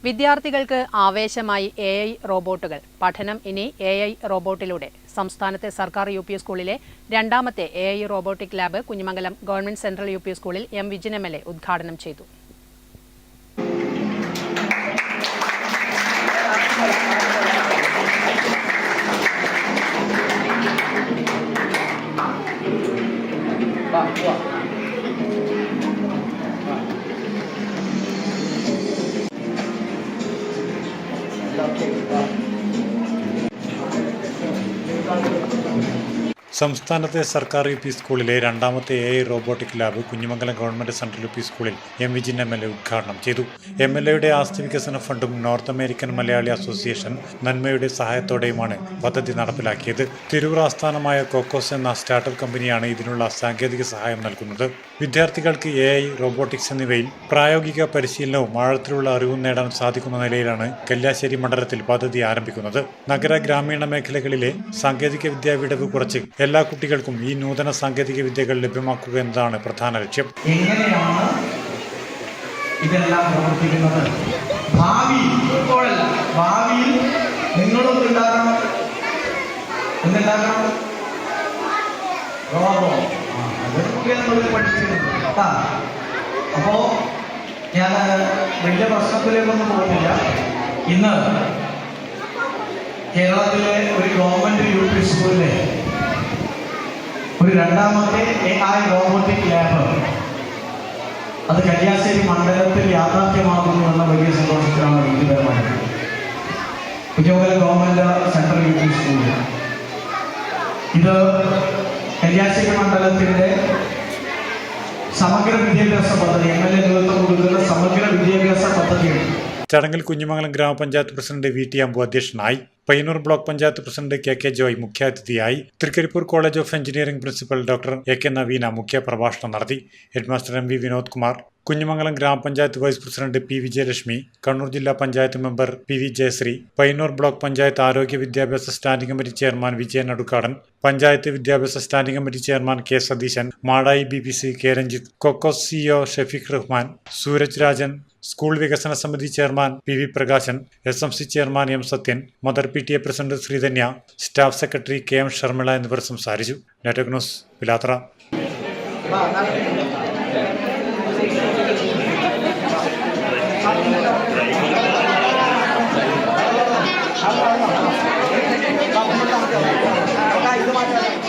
വിദ്യാർത്ഥികൾക്ക് ആവേശമായി AI റോബോട്ടുകൾ. പഠനം ഇനി AI റോബോട്ടിലൂടെ. സംസ്ഥാനത്തെ സർക്കാർ UP സ്കൂളിലെ രണ്ടാമത്തെ AI robotic lab Kunhimangalam government central UP സ്കൂളിൽ M. വിജിൻ MLA ഉദ്ഘാടനം ചെയ്തു. സംസ്ഥാനത്തെ സർക്കാർ UP സ്കൂളിലെ രണ്ടാമത്തെ AI robotic lab Kunhimangalam government central UP സ്കൂളിൽ M. വിജിൻ MLA ഉദ്ഘാടനം ചെയ്തു. MLAയുടെ ആസ്തി വികസന ഫണ്ടും നോർത്ത് അമേരിക്കൻ മലയാളി അസോസിയേഷൻ നന്മയുടെ സഹായത്തോടെയുമാണ് പദ്ധതി നടപ്പിലാക്കിയത്. തിരൂർ ആസ്ഥാനമായ കോക്കോസ് എന്ന സ്റ്റാർട്ടപ്പ് കമ്പനിയാണ് ഇതിനുള്ള സാങ്കേതിക സഹായം നൽകുന്നത്. വിദ്യാർത്ഥികൾക്ക് AI, റോബോട്ടിക്സ് എന്നിവയിൽ പ്രായോഗിക പരിശീലനവും ആഴത്തിലുള്ള അറിവും നേടാൻ സാധിക്കുന്ന നിലയിലാണ് കല്യാശ്ശേരി മണ്ഡലത്തിൽ പദ്ധതി ആരംഭിക്കുന്നത്. നഗര ഗ്രാമീണ മേഖലകളിലെ സാങ്കേതിക വിദ്യാ വിടവ് കുറച്ച് എല്ലാ കുട്ടികൾക്കും ഈ നൂതന സാങ്കേതിക വിദ്യകൾ ലഭ്യമാക്കുക എന്നതാണ് പ്രധാന ലക്ഷ്യം. എങ്ങനെയാണ് ഇതെല്ലാം പ്രവർത്തിക്കുന്നത്? ഭാവിയിൽ നിങ്ങളും ഉണ്ടാകണം. എന്തുണ്ടാകണം? പഠിച്ചിരുന്നു. അപ്പോ ഞാൻ വലിയ പ്രശ്നത്തിലേക്കൊന്നും പോകുന്നില്ല. ഇന്ന് കേരളത്തിലെ ഒരു ഗവൺമെന്റ് UP സ്കൂളിലെ ഒരു രണ്ടാമത്തെ AI റോബോട്ടിക് ലാബ് അത് കല്യാശ്ശേരി മണ്ഡലത്തിൽ യാഥാർത്ഥ്യമാകുന്നു എന്ന വലിയ സന്തോഷത്തിലാണ് വ്യക്തിപരമായത്. കുഞ്ഞിമംഗലം ഗവൺമെന്റ് സെൻട്രൽ UP സ്കൂളിൽ ഇത് കല്യാശ്ശേരി മണ്ഡലത്തിന്റെ സമഗ്ര വിദ്യാഭ്യാസ പദ്ധതി, MLA നേതൃത്വം കൊടുക്കുന്ന സമഗ്ര വിദ്യാഭ്യാസ പദ്ധതിയാണ്. ചടങ്ങിൽ കുഞ്ഞിമംഗലം ഗ്രാമപഞ്ചായത്ത് പ്രസിഡന്റ് VT അമ്പു അധ്യക്ഷനായി. Payyanur block panchayat president KK Joy മുഖ്യാതിഥിയായി. Trikaripur college of engineering principal doctor AK Naveena മുഖ്യ പ്രഭാഷണം നടത്തി. ഹെഡ്മാസ്റ്റർ MV വിനോദ് കുമാർ, കുഞ്ഞിമംഗലം ഗ്രാമപഞ്ചായത്ത് vice president PV Jayalakshmi, Kannur ജില്ലാ panchayat member PV Jayasree, Payyanur block panchayat ആരോഗ്യ വിദ്യാഭ്യാസ standing committee chairman Vijayan Adukkadan, panchayat വിദ്യാഭ്യാസ standing committee chairman K. Satheesan, Madayi BBC K. Ranjith, കൊക്കോസ് CEO ഷെഫീഖ് റഹ്മാൻ, സൂരജ് രാജൻ, സ്കൂൾ വികസന സമിതി chairman PV Prakashan, SMC chairman M. Sathyan, mother PTA president Sreedhanya, staff secretary KM Sharmila എന്നിവർ സംസാരിച്ചു. Network news, Pilathara. ഇത്